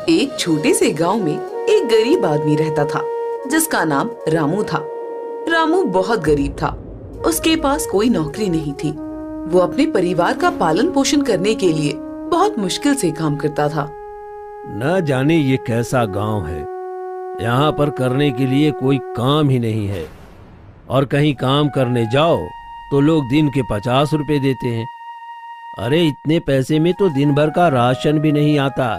एक छोटे से गांव में एक गरीब आदमी रहता था जिसका नाम रामू था। रामू बहुत गरीब था। उसके पास कोई नौकरी नहीं थी। वो अपने परिवार का पालन पोषण करने के लिए बहुत मुश्किल से काम करता था। न जाने ये कैसा गांव है, यहाँ पर करने के लिए कोई काम ही नहीं है, और कहीं काम करने जाओ तो लोग दिन के 50 रुपए देते हैं। अरे इतने पैसे में तो दिन भर का राशन भी नहीं आता।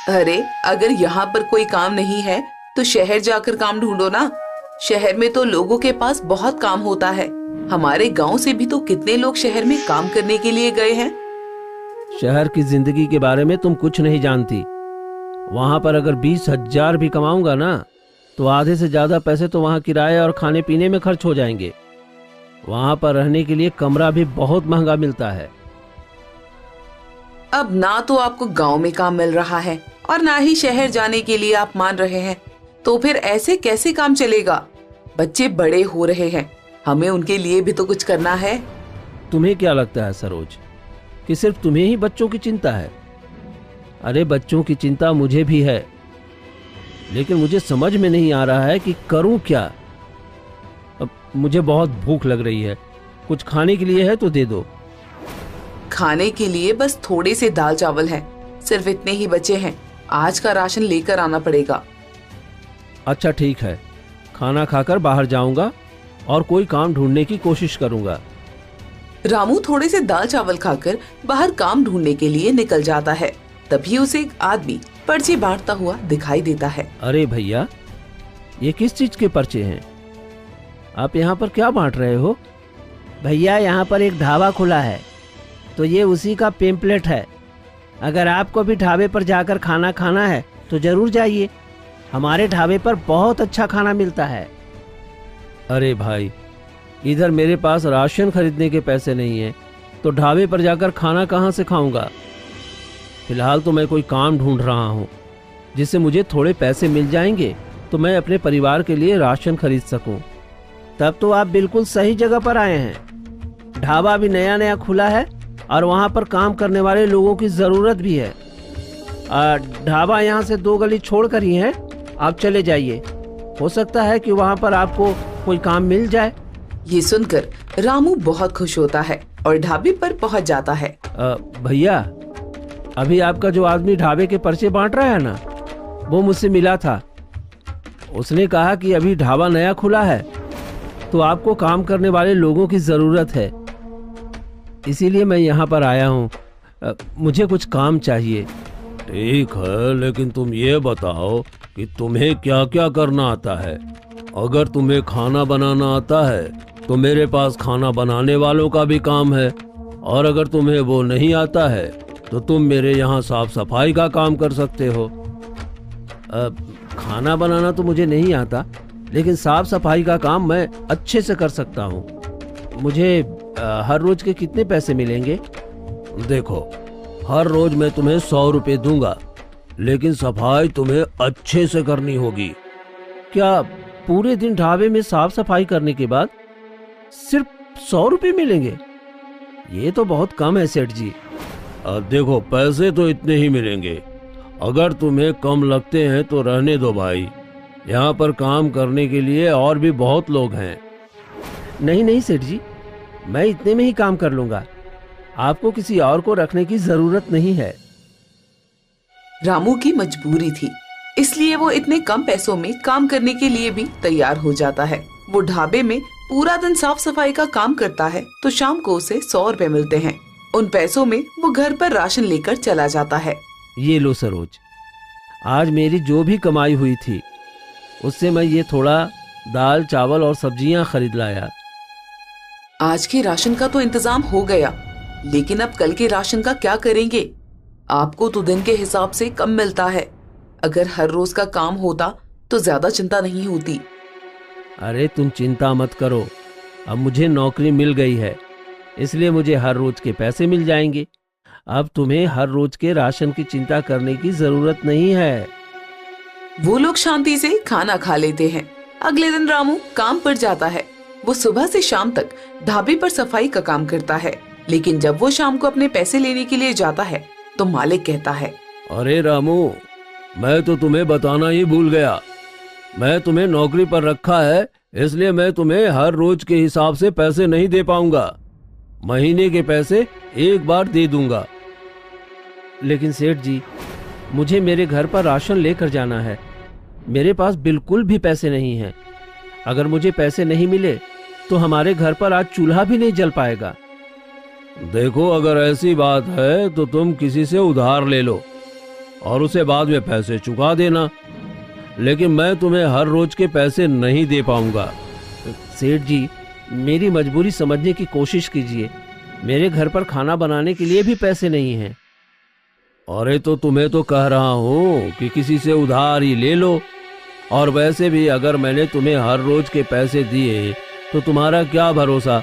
अरे अगर यहाँ पर कोई काम नहीं है तो शहर जाकर काम ढूंढो ना। शहर में तो लोगों के पास बहुत काम होता है। हमारे गांव से भी तो कितने लोग शहर में काम करने के लिए गए हैं। शहर की जिंदगी के बारे में तुम कुछ नहीं जानती। वहां पर अगर 20,000 भी कमाऊंगा ना तो आधे से ज्यादा पैसे तो वहां किराए और खाने पीने में खर्च हो जाएंगे। वहां पर रहने के लिए कमरा भी बहुत महंगा मिलता है। अब ना तो आपको गांव में काम मिल रहा है और ना ही शहर जाने के लिए आप मान रहे हैं, तो फिर ऐसे कैसे काम चलेगा। बच्चे बड़े हो रहे हैं, हमें उनके लिए भी तो कुछ करना है। तुम्हें क्या लगता है सरोज कि सिर्फ तुम्हें ही बच्चों की चिंता है? अरे बच्चों की चिंता मुझे भी है, लेकिन मुझे समझ में नहीं आ रहा है कि करूं क्या। अब मुझे बहुत भूख लग रही है, कुछ खाने के लिए है तो दे दो। खाने के लिए बस थोड़े से दाल चावल हैं, सिर्फ इतने ही बचे हैं। आज का राशन लेकर आना पड़ेगा। अच्छा ठीक है, खाना खाकर बाहर जाऊंगा और कोई काम ढूंढने की कोशिश करूंगा। रामू थोड़े से दाल चावल खाकर बाहर काम ढूंढने के लिए निकल जाता है। तभी उसे एक आदमी पर्चे बांटता हुआ दिखाई देता है। अरे भैया, ये किस चीज के पर्चे हैं? आप यहाँ पर क्या बांट रहे हो? भैया यहाँ पर एक ढाबा खुला है, तो ये उसी का पेम्पलेट है। अगर आपको भी ढाबे पर जाकर खाना खाना है तो जरूर जाइए। हमारे ढाबे पर बहुत अच्छा खाना मिलता है। अरे भाई, इधर मेरे पास राशन खरीदने के पैसे नहीं हैं, तो ढाबे पर जाकर खाना कहाँ से खाऊंगा। फिलहाल तो मैं कोई काम ढूंढ रहा हूँ जिससे मुझे थोड़े पैसे मिल जाएंगे तो मैं अपने परिवार के लिए राशन खरीद सकूं। तब तो आप बिल्कुल सही जगह पर आए हैं। ढाबा भी नया नया खुला है और वहाँ पर काम करने वाले लोगों की जरूरत भी है। ढाबा यहाँ से 2 गली छोड़कर ही है, आप चले जाइए। हो सकता है कि वहाँ पर आपको कोई काम मिल जाए। ये सुनकर रामू बहुत खुश होता है और ढाबे पर पहुँच जाता है। भैया, अभी आपका जो आदमी ढाबे के पर्चे बांट रहा है ना, वो मुझसे मिला था। उसने कहा कि अभी ढाबा नया खुला है तो आपको काम करने वाले लोगों की जरूरत है, इसीलिए मैं यहाँ पर आया हूँ। मुझे कुछ काम चाहिए। ठीक है, लेकिन तुम ये बताओ कि तुम्हें क्या क्या करना आता है। अगर तुम्हें खाना बनाना आता है तो मेरे पास खाना बनाने वालों का भी काम है, और अगर तुम्हें वो नहीं आता है तो तुम मेरे यहाँ साफ सफाई का काम कर सकते हो। खाना बनाना तो मुझे नहीं आता, लेकिन साफ सफाई का काम मैं अच्छे से कर सकता हूँ। मुझे हर रोज के कितने पैसे मिलेंगे? देखो, हर रोज मैं तुम्हें 100 रुपए दूंगा, लेकिन सफाई तुम्हें अच्छे से करनी होगी। क्या पूरे दिन ढाबे में साफ सफाई करने के बाद सिर्फ 100 रुपए मिलेंगे? ये तो बहुत कम है सेठ जी। देखो, पैसे तो इतने ही मिलेंगे। अगर तुम्हें कम लगते हैं तो रहने दो भाई, यहाँ पर काम करने के लिए और भी बहुत लोग हैं। नहीं नहीं सेठ जी, मैं इतने में ही काम कर लूंगा। आपको किसी और को रखने की जरूरत नहीं है। रामू की मजबूरी थी, इसलिए वो इतने कम पैसों में काम करने के लिए भी तैयार हो जाता है। वो ढाबे में पूरा दिन साफ सफाई का काम करता है तो शाम को उसे 100 रुपए मिलते हैं। उन पैसों में वो घर पर राशन लेकर चला जाता है। ये लो सरोज, आज मेरी जो भी कमाई हुई थी उससे मैं ये थोड़ा दाल चावल और सब्जियां खरीद लाया। आज के राशन का तो इंतजाम हो गया, लेकिन अब कल के राशन का क्या करेंगे? आपको तो दिन के हिसाब से कम मिलता है। अगर हर रोज का काम होता तो ज्यादा चिंता नहीं होती। अरे तुम चिंता मत करो, अब मुझे नौकरी मिल गई है, इसलिए मुझे हर रोज के पैसे मिल जाएंगे। अब तुम्हें हर रोज के राशन की चिंता करने की जरूरत नहीं है। वो लोग शांति से खाना खा लेते हैं। अगले दिन रामू काम पर जाता है। वो सुबह से शाम तक ढाबे पर सफाई का काम करता है, लेकिन जब वो शाम को अपने पैसे लेने के लिए जाता है तो मालिक कहता है, अरे रामू, मैं तो तुम्हें बताना ही भूल गया। मैं तुम्हें नौकरी पर रखा है, इसलिए मैं तुम्हें हर रोज के हिसाब से पैसे नहीं दे पाऊंगा। महीने के पैसे एक बार दे दूंगा। लेकिन सेठ जी, मुझे मेरे घर पर राशन लेकर जाना है। मेरे पास बिल्कुल भी पैसे नहीं हैं। अगर मुझे पैसे नहीं मिले तो हमारे घर पर आज चूल्हा भी नहीं जल पाएगा। देखो, अगर ऐसी बात है तो तुम किसी से उधार ले लो और उसे बाद में पैसे चुका देना, लेकिन मैं तुम्हें हर रोज के पैसे नहीं दे पाऊंगा। सेठ जी, मेरी मजबूरी समझने की कोशिश कीजिए। मेरे घर पर खाना बनाने के लिए भी पैसे नहीं हैं। अरे तो तुम्हें तो कह रहा हूँ कि किसी से उधार ही ले लो। और वैसे भी अगर मैंने तुम्हें हर रोज के पैसे दिए तो तुम्हारा क्या भरोसा,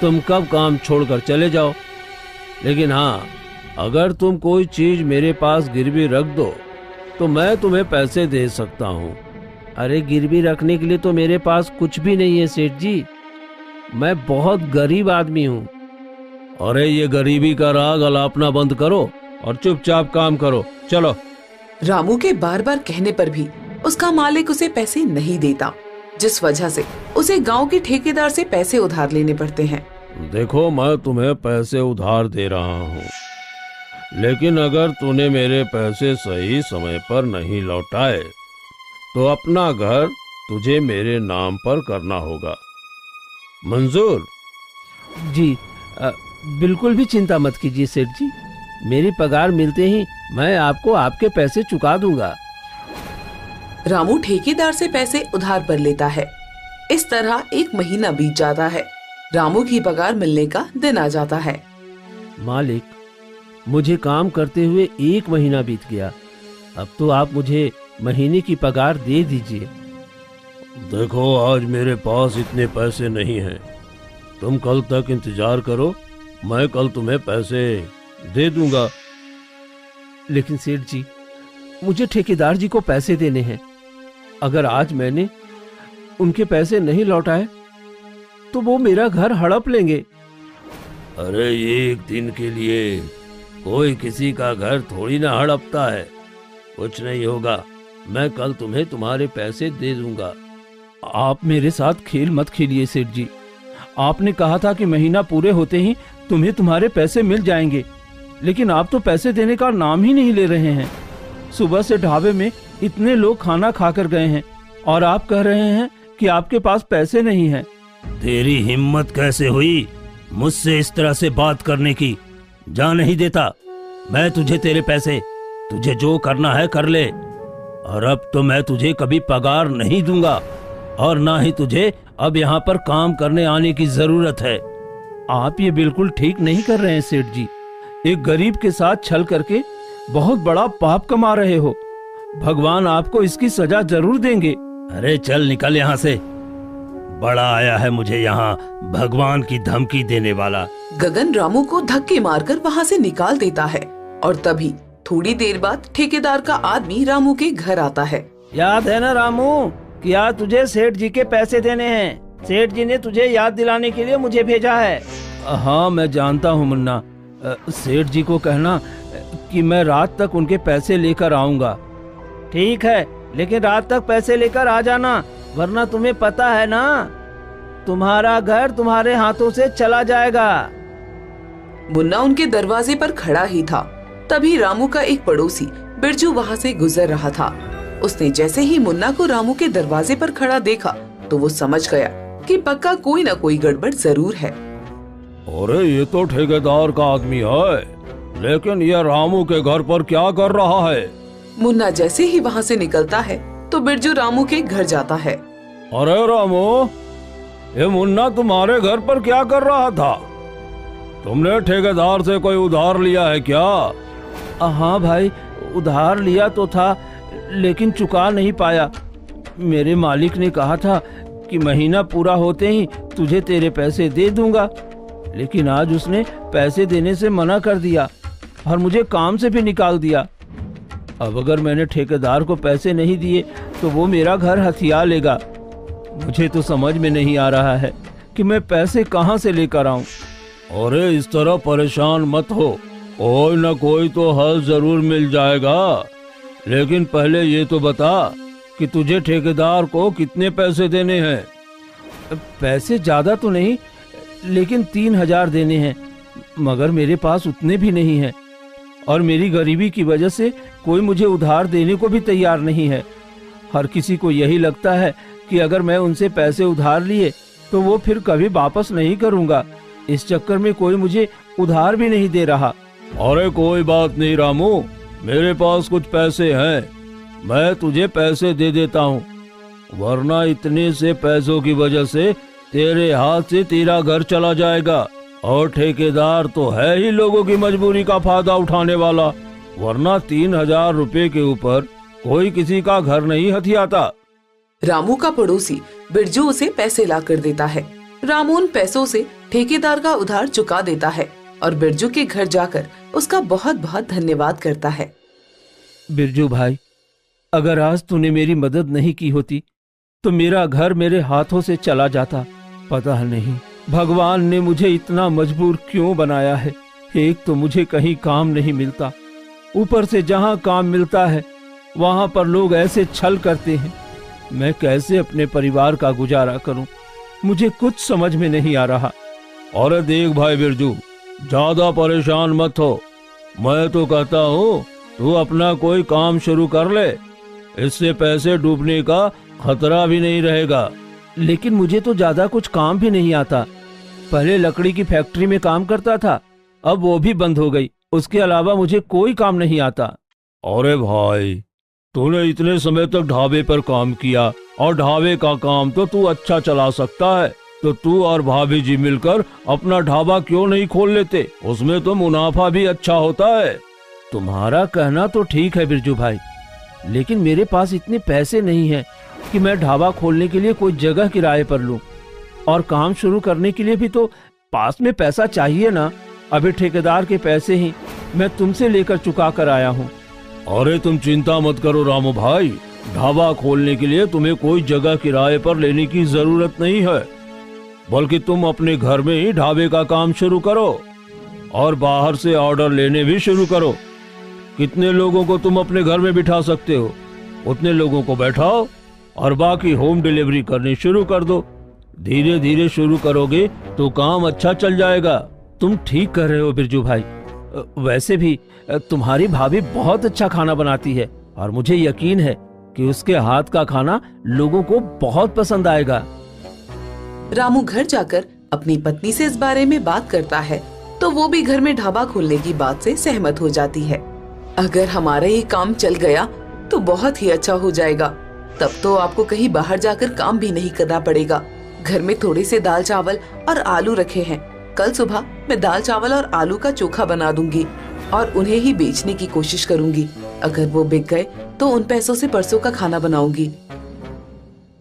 तुम कब काम छोड़कर चले जाओ। लेकिन हाँ, अगर तुम कोई चीज मेरे पास गिरवी रख दो तो मैं तुम्हें पैसे दे सकता हूँ। अरे गिरवी रखने के लिए तो मेरे पास कुछ भी नहीं है सेठ जी। मैं बहुत गरीब आदमी हूँ। अरे ये गरीबी का राग अलापना बंद करो और चुपचाप काम करो, चलो। रामू के बार बार कहने पर भी उसका मालिक उसे पैसे नहीं देता, जिस वजह से उसे गांव के ठेकेदार से पैसे उधार लेने पड़ते हैं। देखो, मैं तुम्हें पैसे उधार दे रहा हूँ, लेकिन अगर तूने मेरे पैसे सही समय पर नहीं लौटाए तो अपना घर तुझे मेरे नाम पर करना होगा। मंजूर? जी, बिल्कुल भी चिंता मत कीजिए सेठ जी। मेरी पगार मिलते ही मैं आपको आपके पैसे चुका दूंगा। रामू ठेकेदार से पैसे उधार पर लेता है। इस तरह एक महीना बीत जाता है। रामू की पगार मिलने का दिन आ जाता है। मालिक, मुझे काम करते हुए 1 महीना बीत गया। अब तो आप मुझे महीने की पगार दे दीजिए। देखो, आज मेरे पास इतने पैसे नहीं हैं। तुम कल तक इंतजार करो, मैं कल तुम्हें पैसे दे दूंगा। लेकिन सेठ जी, मुझे ठेकेदार जी को पैसे देने हैं। अगर आज मैंने उनके पैसे नहीं लौटाए तो वो मेरा घर हड़प लेंगे। अरे एक दिन के लिए कोई किसी का घर थोड़ी ना हड़पता है। कुछ नहीं होगा, मैं कल तुम्हें तुम्हारे पैसे दे दूंगा। आप मेरे साथ खेल मत खेलिए सेठ जी। आपने कहा था कि महीना पूरे होते ही तुम्हें तुम्हारे पैसे मिल जाएंगे, लेकिन आप तो पैसे देने का नाम ही नहीं ले रहे हैं। सुबह से ढाबे में इतने लोग खाना खाकर गए हैं और आप कह रहे हैं कि आपके पास पैसे नहीं हैं। तेरी हिम्मत कैसे हुई मुझसे इस तरह से बात करने की? जा नहीं देता मैं तुझे तेरे पैसे। तुझे जो करना है कर ले। और अब तो मैं तुझे कभी पगार नहीं दूंगा और ना ही तुझे अब यहाँ पर काम करने आने की जरूरत है। आप ये बिल्कुल ठीक नहीं कर रहे हैं सेठ जी। एक गरीब के साथ छल करके बहुत बड़ा पाप कमा रहे हो। भगवान आपको इसकी सजा जरूर देंगे। अरे चल निकल यहाँ से। बड़ा आया है मुझे यहाँ भगवान की धमकी देने वाला। गगन रामू को धक्के मारकर वहाँ से निकाल देता है और तभी थोड़ी देर बाद ठेकेदार का आदमी रामू के घर आता है। याद है ना रामू, क्या तुझे सेठ जी के पैसे देने हैं? सेठ जी ने तुझे याद दिलाने के लिए मुझे भेजा है। हाँ, मैं जानता हूँ मुन्ना। सेठ जी को कहना कि मैं रात तक उनके पैसे लेकर आऊंगा। ठीक है, लेकिन रात तक पैसे लेकर आ जाना, वरना तुम्हें पता है ना, तुम्हारा घर तुम्हारे हाथों से चला जाएगा। मुन्ना उनके दरवाजे पर खड़ा ही था, तभी रामू का एक पड़ोसी बिरजू वहाँ से गुजर रहा था। उसने जैसे ही मुन्ना को रामू के दरवाजे पर खड़ा देखा तो वो समझ गया कि पक्का कोई न कोई गड़बड़ जरूर है। अरे ये तो ठेकेदार का आदमी है, लेकिन ये रामू के घर पर क्या कर रहा है? मुन्ना जैसे ही वहाँ से निकलता है तो बिरजू रामू के घर जाता है। अरे रामू, ये मुन्ना तुम्हारे घर पर क्या कर रहा था? तुमने ठेकेदार से कोई उधार लिया है क्या? हाँ भाई, उधार लिया तो था, लेकिन चुका नहीं पाया। मेरे मालिक ने कहा था कि महीना पूरा होते ही तुझे तेरे पैसे दे दूंगा, लेकिन आज उसने पैसे देने से मना कर दिया और मुझे काम से भी निकाल दिया। अब अगर मैंने ठेकेदार को पैसे नहीं दिए तो वो मेरा घर हथिया लेगा। मुझे तो समझ में नहीं आ रहा है कि मैं पैसे कहाँ से लेकर आऊं। अरे इस तरह परेशान मत हो, कोई न कोई तो हल जरूर मिल जाएगा। लेकिन पहले ये तो बता कि तुझे ठेकेदार को कितने पैसे देने हैं। पैसे ज्यादा तो नहीं, लेकिन 3,000 देने हैं, मगर मेरे पास उतने भी नहीं हैं और मेरी गरीबी की वजह से कोई मुझे उधार देने को भी तैयार नहीं है। हर किसी को यही लगता है कि अगर मैं उनसे पैसे उधार लिए तो वो फिर कभी वापस नहीं करूंगा। इस चक्कर में कोई मुझे उधार भी नहीं दे रहा। अरे कोई बात नहीं रामू, मेरे पास कुछ पैसे हैं, मैं तुझे पैसे दे देता हूँ, वरना इतने से पैसों की वजह से तेरे हाथ से तेरा घर चला जाएगा। और ठेकेदार तो है ही लोगों की मजबूरी का फायदा उठाने वाला, वरना 3,000 रुपए के ऊपर कोई किसी का घर नहीं हथियाता। रामू का पड़ोसी बिरजू उसे पैसे ला कर देता है। रामू उन पैसों से ठेकेदार का उधार चुका देता है और बिरजू के घर जाकर उसका बहुत बहुत धन्यवाद करता है। बिरजू भाई, अगर आज तूने मेरी मदद नहीं की होती तो मेरा घर मेरे हाथों से चला जाता। पता नहीं भगवान ने मुझे इतना मजबूर क्यों बनाया है। एक तो मुझे कहीं काम नहीं मिलता, ऊपर से जहां काम मिलता है वहां पर लोग ऐसे छल करते हैं। मैं कैसे अपने परिवार का गुजारा करूं, मुझे कुछ समझ में नहीं आ रहा। और देख भाई बिरजू, ज्यादा परेशान मत हो, मैं तो कहता हूँ तू अपना कोई काम शुरू कर ले, इससे पैसे डूबने का खतरा भी नहीं रहेगा। लेकिन मुझे तो ज्यादा कुछ काम भी नहीं आता। पहले लकड़ी की फैक्ट्री में काम करता था, अब वो भी बंद हो गई। उसके अलावा मुझे कोई काम नहीं आता। अरे भाई, तूने इतने समय तक ढाबे पर काम किया और ढाबे का काम तो तू अच्छा चला सकता है, तो तू और भाभी जी मिलकर अपना ढाबा क्यों नहीं खोल लेते? उसमें तो मुनाफा भी अच्छा होता है। तुम्हारा कहना तो ठीक है बिरजू भाई, लेकिन मेरे पास इतने पैसे नहीं हैं कि मैं ढाबा खोलने के लिए कोई जगह किराए पर लूं, और काम शुरू करने के लिए भी तो पास में पैसा चाहिए ना। अभी ठेकेदार के पैसे ही मैं तुमसे लेकर चुका कर आया हूँ। अरे तुम चिंता मत करो रामू भाई, ढाबा खोलने के लिए तुम्हें कोई जगह किराए पर लेने की जरूरत नहीं है, बल्कि तुम अपने घर में ही ढाबे का काम शुरू करो और बाहर से ऑर्डर लेने भी शुरू करो। कितने लोगों को तुम अपने घर में बिठा सकते हो, उतने लोगों को बैठाओ और बाकी होम डिलीवरी करनी शुरू कर दो। धीरे धीरे शुरू करोगे तो काम अच्छा चल जाएगा। तुम ठीक कर रहे हो बिरजू भाई। वैसे भी तुम्हारी भाभी बहुत अच्छा खाना बनाती है और मुझे यकीन है कि उसके हाथ का खाना लोगों को बहुत पसंद आएगा। रामू घर जाकर अपनी पत्नी से इस बारे में बात करता है तो वो भी घर में ढाबा खोलने की बात से सहमत हो जाती है। अगर हमारा ये काम चल गया तो बहुत ही अच्छा हो जाएगा, तब तो आपको कहीं बाहर जाकर काम भी नहीं करना पड़ेगा। घर में थोड़े से दाल चावल और आलू रखे हैं, कल सुबह मैं दाल चावल और आलू का चोखा बना दूंगी और उन्हें ही बेचने की कोशिश करूंगी। अगर वो बिक गए तो उन पैसों से परसों का खाना बनाऊंगी।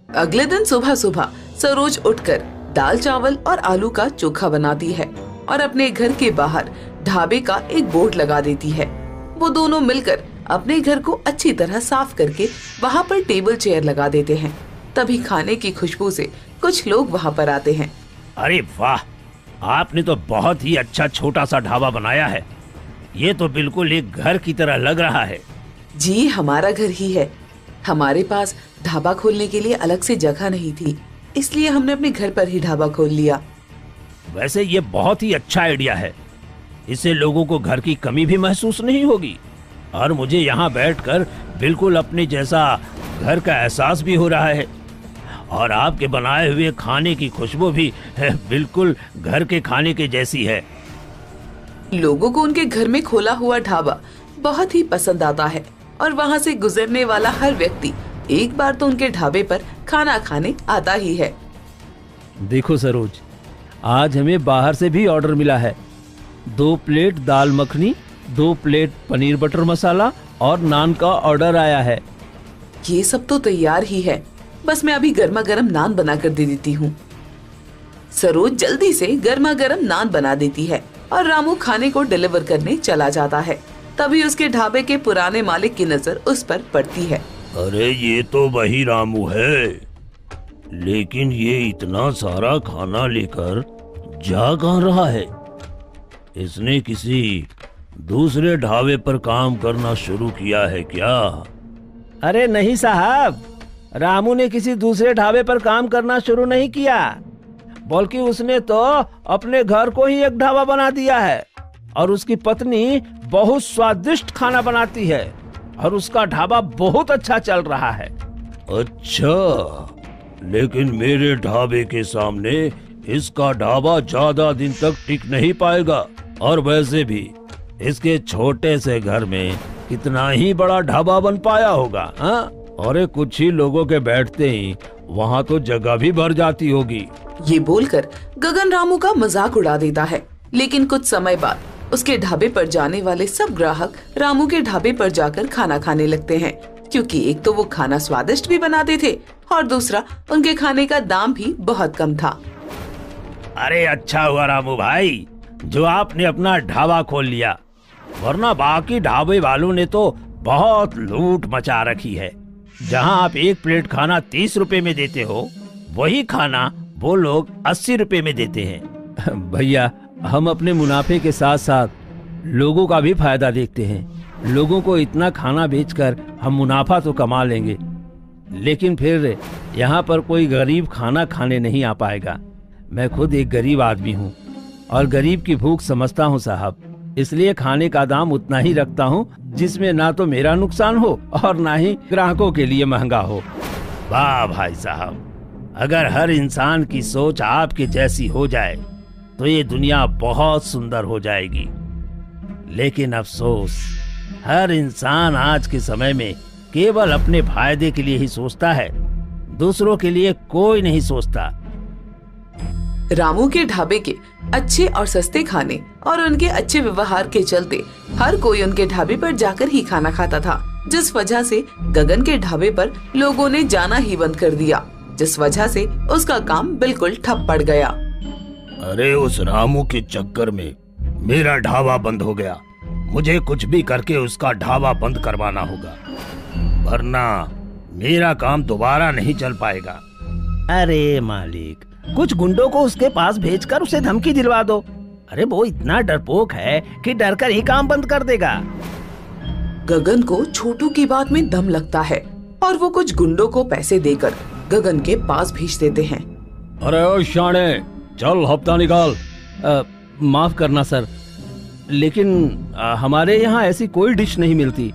अगले दिन सुबह सुबह सरोज उठकर दाल चावल और आलू का चोखा बनाती है और अपने घर के बाहर ढाबे का एक बोर्ड लगा देती है। वो दोनों मिलकर अपने घर को अच्छी तरह साफ करके वहाँ पर टेबल चेयर लगा देते हैं। तभी खाने की खुशबू से कुछ लोग वहाँ पर आते हैं। अरे वाह, आपने तो बहुत ही अच्छा छोटा सा ढाबा बनाया है। ये तो बिल्कुल एक घर की तरह लग रहा है। जी, हमारा घर ही है। हमारे पास ढाबा खोलने के लिए अलग से जगह नहीं थी, इसलिए हमने अपने घर पर ही ढाबा खोल लिया। वैसे ये बहुत ही अच्छा आइडिया है, इससे लोगों को घर की कमी भी महसूस नहीं होगी और मुझे यहाँ बैठकर बिल्कुल अपने जैसा घर का एहसास भी हो रहा है। और आपके बनाए हुए खाने की खुशबू भी बिल्कुल घर के खाने के जैसी है। लोगों को उनके घर में खोला हुआ ढाबा बहुत ही पसंद आता है और वहाँ से गुजरने वाला हर व्यक्ति एक बार तो उनके ढाबे पर खाना खाने आता ही है। देखो सरोज, आज हमें बाहर से भी ऑर्डर मिला है। 2 प्लेट दाल मखनी, 2 प्लेट पनीर बटर मसाला और नान का ऑर्डर आया है। ये सब तो तैयार ही है, बस मैं अभी गर्मा गर्म नान बना कर दे देती हूँ। सरोज जल्दी से गर्मा गर्म नान बना देती है और रामू खाने को डिलीवर करने चला जाता है। तभी उसके ढाबे के पुराने मालिक की नजर उस पर पड़ती है। अरे ये तो वही रामू है, लेकिन ये इतना सारा खाना लेकर जा कहाँ रहा है? इसने किसी दूसरे ढाबे पर काम करना शुरू किया है क्या? अरे नहीं साहब, रामू ने किसी दूसरे ढाबे पर काम करना शुरू नहीं किया, बल्कि उसने तो अपने घर को ही एक ढाबा बना दिया है। और उसकी पत्नी बहुत स्वादिष्ट खाना बनाती है और उसका ढाबा बहुत अच्छा चल रहा है। अच्छा, लेकिन मेरे ढाबे के सामने इसका ढाबा ज्यादा दिन तक टिक नहीं पाएगा। और वैसे भी इसके छोटे से घर में कितना ही बड़ा ढाबा बन पाया होगा। हाँ, और कुछ ही लोगों के बैठते ही वहाँ तो जगह भी भर जाती होगी। ये बोलकर गगन रामू का मजाक उड़ा देता है। लेकिन कुछ समय बाद उसके ढाबे पर जाने वाले सब ग्राहक रामू के ढाबे पर जाकर खाना खाने लगते हैं, क्योंकि एक तो वो खाना स्वादिष्ट भी बनाते थे और दूसरा उनके खाने का दाम भी बहुत कम था। अरे अच्छा हुआ रामू भाई जो आपने अपना ढाबा खोल लिया, वरना बाकी ढाबे वालों ने तो बहुत लूट मचा रखी है। जहां आप एक प्लेट खाना 30 रुपए में देते हो, वही खाना वो लोग 80 रुपए में देते हैं। भैया, हम अपने मुनाफे के साथ साथ लोगों का भी फायदा देखते हैं। लोगों को इतना खाना बेचकर हम मुनाफा तो कमा लेंगे, लेकिन फिर यहाँ पर कोई गरीब खाना खाने नहीं आ पाएगा। मैं खुद एक गरीब आदमी हूँ और गरीब की भूख समझता हूँ साहब, इसलिए खाने का दाम उतना ही रखता हूँ जिसमें ना तो मेरा नुकसान हो और ना ही ग्राहकों के लिए महंगा हो। वाह भाई साहब, अगर हर इंसान की सोच आपके जैसी हो जाए तो ये दुनिया बहुत सुंदर हो जाएगी। लेकिन अफसोस, हर इंसान आज के समय में केवल अपने फायदे के लिए ही सोचता है, दूसरों के लिए कोई नहीं सोचता। रामू के ढाबे के अच्छे और सस्ते खाने और उनके अच्छे व्यवहार के चलते हर कोई उनके ढाबे पर जाकर ही खाना खाता था, जिस वजह से गगन के ढाबे पर लोगों ने जाना ही बंद कर दिया, जिस वजह से उसका काम बिल्कुल ठप पड़ गया। अरे उस रामू के चक्कर में मेरा ढाबा बंद हो गया। मुझे कुछ भी करके उसका ढाबा बंद करवाना होगा, वरना मेरा काम दोबारा नहीं चल पाएगा। अरे मालिक, कुछ गुंडों को उसके पास भेजकर उसे धमकी दिलवा दो। अरे वो इतना डरपोक है कि डरकर ही काम बंद कर देगा। गगन को छोटू की बात में दम लगता है और वो कुछ गुंडों को पैसे देकर गगन के पास भेज देते हैं। अरे ओ शाणे, चल हफ्ता निकाल। माफ करना सर, लेकिन हमारे यहाँ ऐसी कोई डिश नहीं मिलती।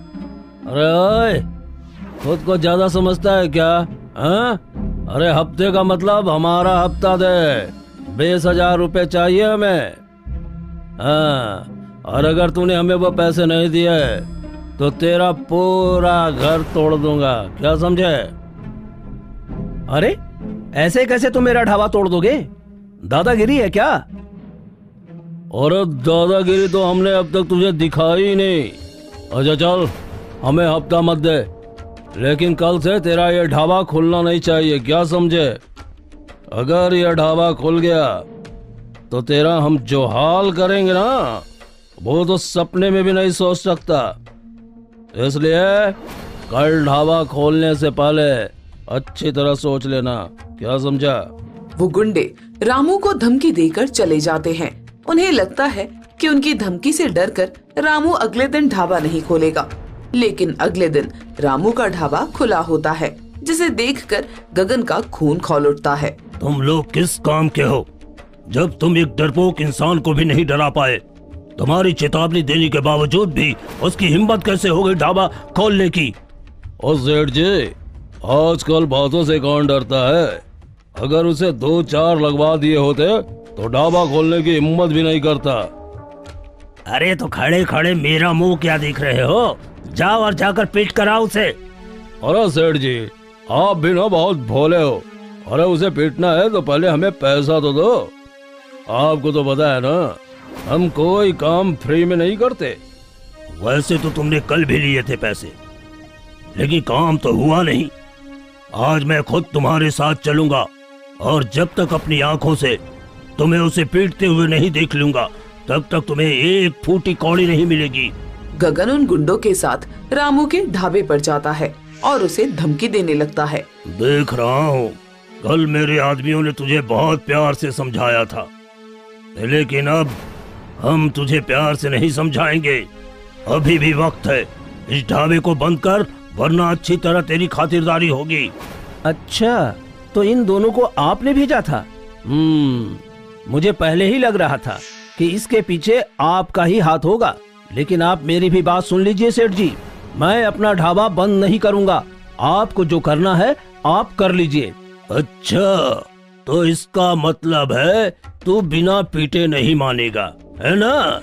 अरे ओए, खुद को ज्यादा समझता है क्या? अरे हफ्ते का मतलब हमारा हफ्ता दे, 20,000 रुपए चाहिए हमें। और अगर तूने हमें वो पैसे नहीं दिए तो तेरा पूरा घर तोड़ दूंगा, क्या समझे? अरे ऐसे कैसे तुम मेरा ढाबा तोड़ दोगे? दादागिरी है क्या? और दादागिरी तो हमने अब तक तुझे दिखाई ही नहीं। अच्छा चल, हमें हफ्ता मत दे, लेकिन कल से तेरा ये ढाबा खुलना नहीं चाहिए, क्या समझे? अगर ये ढाबा खुल गया तो तेरा हम जो हाल करेंगे ना, वो तो सपने में भी नहीं सोच सकता। इसलिए कल ढाबा खोलने से पहले अच्छी तरह सोच लेना, क्या समझा? वो गुंडे रामू को धमकी देकर चले जाते हैं। उन्हें लगता है कि उनकी धमकी से डरकर रामू अगले दिन ढाबा नहीं खोलेगा, लेकिन अगले दिन रामू का ढाबा खुला होता है, जिसे देखकर गगन का खून खौल उठता है। तुम लोग किस काम के हो जब तुम एक डरपोक इंसान को भी नहीं डरा पाए? तुम्हारी चेतावनी देने के बावजूद भी उसकी हिम्मत कैसे हो गई ढाबा खोलने की? और सेठ जी, आजकल बातों से कौन डरता है? अगर उसे 2-4 लगवा दिए होते तो ढाबा खोलने की हिम्मत भी नहीं करता। अरे तो खड़े खड़े मेरा मुंह क्या देख रहे हो? जाओ और जाकर पीट कर आओ उसे। अरे सेठ जी, आप भी ना बहुत भोले हो। अरे उसे पीटना है तो पहले हमें पैसा तो दो। आपको तो पता है ना, हम कोई काम फ्री में नहीं करते। वैसे तो तुमने कल भी लिए थे पैसे, लेकिन काम तो हुआ नहीं। आज मैं खुद तुम्हारे साथ चलूंगा और जब तक अपनी आंखों से तुम्हें उसे पीटते हुए नहीं देख लूंगा, तब तक तुम्हें एक फूटी कौड़ी नहीं मिलेगी। गगन उन गुंडों के साथ रामू के ढाबे पर जाता है और उसे धमकी देने लगता है। देख रहा हूँ, कल मेरे आदमियों ने तुझे बहुत प्यार से समझाया था, लेकिन अब हम तुझे प्यार से नहीं समझाएंगे। अभी भी वक्त है, इस ढाबे को बंद कर वरना अच्छी तरह तेरी खातिरदारी होगी। अच्छा, तो इन दोनों को आपने भेजा था? मुझे पहले ही लग रहा था कि इसके पीछे आपका ही हाथ होगा। लेकिन आप मेरी भी बात सुन लीजिए सेठ जी, मैं अपना ढाबा बंद नहीं करूंगा। आपको जो करना है आप कर लीजिए। अच्छा, तो इसका मतलब है तू बिना पीटे नहीं मानेगा, है ना?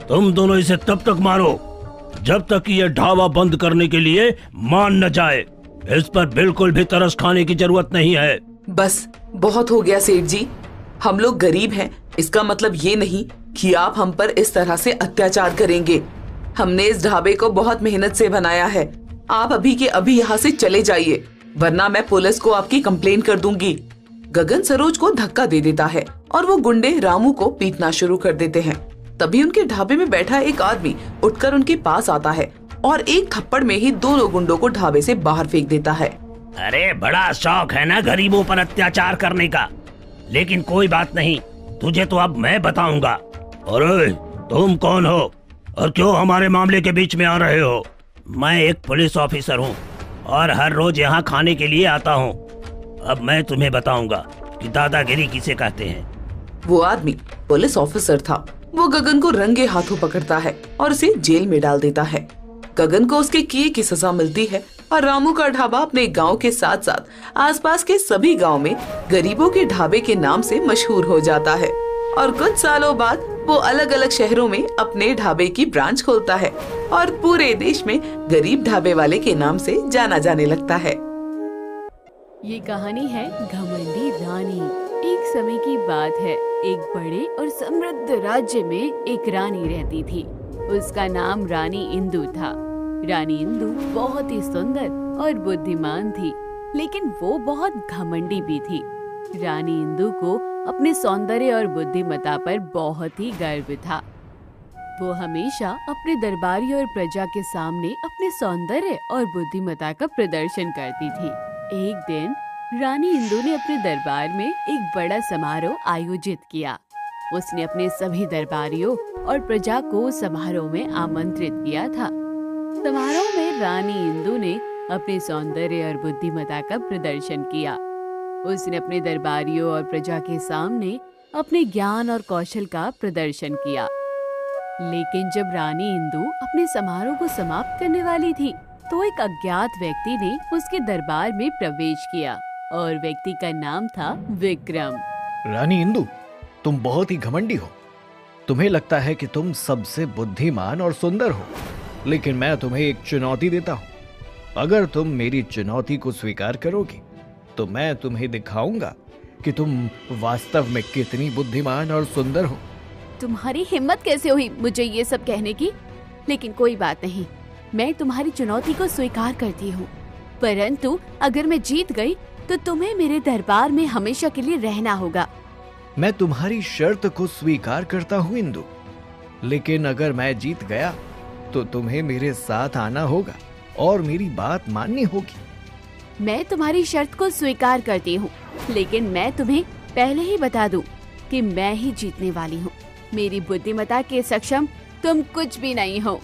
तुम दोनों इसे तब तक मारो जब तक कि ये ढाबा बंद करने के लिए मान न जाए। इस पर बिल्कुल भी तरस खाने की जरूरत नहीं है। बस बहुत हो गया सेठ जी, हम लोग गरीब हैं, इसका मतलब ये नहीं कि आप हम पर इस तरह से अत्याचार करेंगे। हमने इस ढाबे को बहुत मेहनत से बनाया है। आप अभी के अभी यहाँ से चले जाइए, वरना मैं पुलिस को आपकी कंप्लेंट कर दूंगी। गगन सरोज को धक्का दे देता है और वो गुंडे रामू को पीटना शुरू कर देते हैं। तभी उनके ढाबे में बैठा एक आदमी उठकर उनके पास आता है और एक थप्पड़ में ही दोनों गुंडों को ढाबे से बाहर फेंक देता है। अरे बड़ा शौक है ना गरीबों पर अत्याचार करने का, लेकिन कोई बात नहीं, तुझे तो अब मैं बताऊंगा। अरे तुम कौन हो और क्यों हमारे मामले के बीच में आ रहे हो? मैं एक पुलिस ऑफिसर हूँ और हर रोज यहाँ खाने के लिए आता हूँ। अब मैं तुम्हें बताऊंगा कि दादागिरी किसे कहते हैं। वो आदमी पुलिस ऑफिसर था। वो गगन को रंगे हाथों पकड़ता है और उसे जेल में डाल देता है। गगन को उसके किए की सजा मिलती है और रामू का ढाबा अपने गांव के साथ साथ आसपास के सभी गांव में गरीबों के ढाबे के नाम से मशहूर हो जाता है। और कुछ सालों बाद वो अलग अलग शहरों में अपने ढाबे की ब्रांच खोलता है और पूरे देश में गरीब ढाबे वाले के नाम से जाना जाने लगता है। ये कहानी है घमंडी रानी। एक समय की बात है, एक बड़े और समृद्ध राज्य में एक रानी रहती थी। उसका नाम रानी इंदु था। रानी इंदु बहुत ही सुंदर और बुद्धिमान थी, लेकिन वो बहुत घमंडी भी थी। रानी इंदु को अपने सौंदर्य और बुद्धिमत्ता पर बहुत ही गर्व था। वो हमेशा अपने दरबारी और प्रजा के सामने अपने सौंदर्य और बुद्धिमत्ता का प्रदर्शन करती थी। एक दिन रानी इंदु ने अपने दरबार में एक बड़ा समारोह आयोजित किया। उसने अपने सभी दरबारियों और प्रजा को समारोह में आमंत्रित किया था। समारोह में रानी इंदु ने अपने सौंदर्य और बुद्धिमत्ता का प्रदर्शन किया। उसने अपने दरबारियों और प्रजा के सामने अपने ज्ञान और कौशल का प्रदर्शन किया। लेकिन जब रानी इंदु अपने समारोह को समाप्त करने वाली थी, तो एक अज्ञात व्यक्ति ने उसके दरबार में प्रवेश किया और व्यक्ति का नाम था विक्रम। रानी इंदु, तुम बहुत ही घमंडी हो। तुम्हें लगता है कि तुम सबसे बुद्धिमान और सुंदर हो, लेकिन मैं तुम्हें एक चुनौती देता हूँ। अगर तुम मेरी चुनौती को स्वीकार करोगी तो मैं तुम्हें दिखाऊंगा कि तुम वास्तव में कितनी बुद्धिमान और सुंदर हो। तुम्हारी हिम्मत कैसे हुई मुझे ये सब कहने की? लेकिन कोई बात नहीं, मैं तुम्हारी चुनौती को स्वीकार करती हूँ। परंतु अगर मैं जीत गई तो तुम्हें मेरे दरबार में हमेशा के लिए रहना होगा। मैं तुम्हारी शर्त को स्वीकार करता हूँ इंदु, लेकिन अगर मैं जीत गया तो तुम्हें मेरे साथ आना होगा और मेरी बात माननी होगी। मैं तुम्हारी शर्त को स्वीकार करती हूँ, लेकिन मैं तुम्हें पहले ही बता दूं कि मैं ही जीतने वाली हूँ। मेरी बुद्धिमत्ता के सक्षम तुम कुछ भी नहीं हो।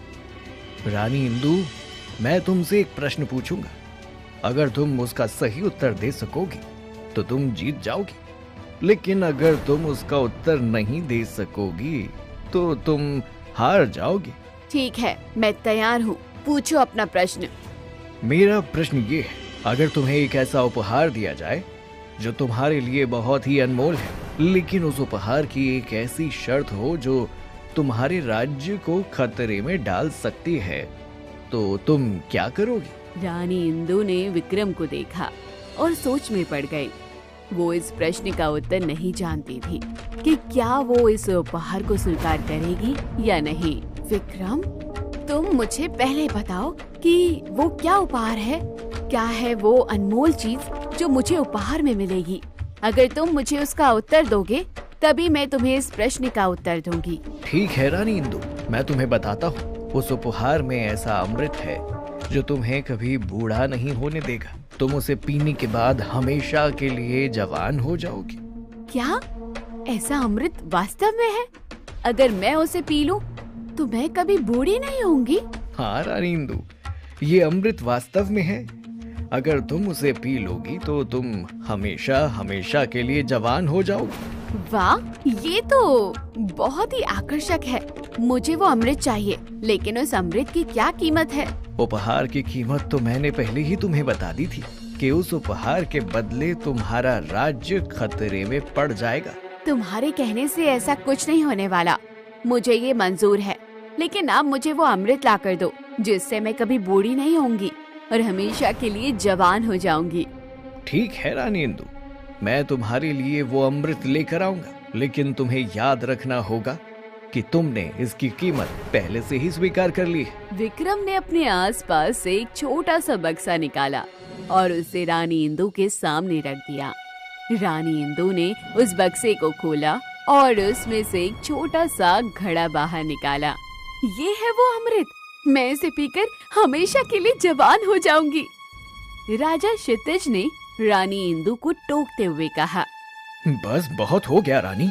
रानी इंदु, मैं तुमसे एक प्रश्न पूछूंगा। अगर तुम उसका सही उत्तर दे सकोगी तो तुम जीत जाओगी, लेकिन अगर तुम उसका उत्तर नहीं दे सकोगी तो तुम हार जाओगी। ठीक है, मैं तैयार हूँ, पूछो अपना प्रश्न। मेरा प्रश्न ये है, अगर तुम्हें एक ऐसा उपहार दिया जाए जो तुम्हारे लिए बहुत ही अनमोल है, लेकिन उस उपहार की एक ऐसी शर्त हो जो तुम्हारे राज्य को खतरे में डाल सकती है, तो तुम क्या करोगी? रानी इंदु ने विक्रम को देखा और सोच में पड़ गई। वो इस प्रश्न का उत्तर नहीं जानती थी कि क्या वो इस उपहार को स्वीकार करेगी या नहीं। विक्रम, तुम मुझे पहले बताओ कि वो क्या उपहार है? क्या है वो अनमोल चीज जो मुझे उपहार में मिलेगी? अगर तुम मुझे उसका उत्तर दोगे तभी मैं तुम्हें इस प्रश्न का उत्तर दूंगी। ठीक है रानी इंदु, मैं तुम्हें बताता हूँ। उस उपहार में ऐसा अमृत है जो तुम्हें कभी बूढ़ा नहीं होने देगा। तुम उसे पीने के बाद हमेशा के लिए जवान हो जाओगी। क्या ऐसा अमृत वास्तव में है? अगर मैं उसे पी लूं तो मैं कभी बूढ़ी नहीं होंगी? हाँ रानी इंदु, ये अमृत वास्तव में है। अगर तुम उसे पी लोगी तो तुम हमेशा हमेशा के लिए जवान हो जाओगी। वाह, ये तो बहुत ही आकर्षक है। मुझे वो अमृत चाहिए, लेकिन उस अमृत की क्या कीमत है? उपहार की कीमत तो मैंने पहले ही तुम्हें बता दी थी कि उस उपहार के बदले तुम्हारा राज्य खतरे में पड़ जाएगा। तुम्हारे कहने से ऐसा कुछ नहीं होने वाला। मुझे ये मंजूर है, लेकिन आप मुझे वो अमृत ला कर दो जिससे मैं कभी बूढ़ी नहीं होंगी और हमेशा के लिए जवान हो जाऊंगी। ठीक है रानी इंदु, मैं तुम्हारे लिए वो अमृत लेकर आऊंगा, लेकिन तुम्हें याद रखना होगा कि तुमने इसकी कीमत पहले से ही स्वीकार कर ली है। विक्रम ने अपने आसपास से एक छोटा सा बक्सा निकाला और उसे रानी इंदु के सामने रख दिया। रानी इंदु ने उस बक्से को खोला और उसमें से एक छोटा सा घड़ा बाहर निकाला। ये है वो अमृत, मैं इसे पीकर हमेशा के लिए जवान हो जाऊंगी। राजा क्षितिज ने रानी इंदु को टोकते हुए कहा, बस बहुत हो गया रानी।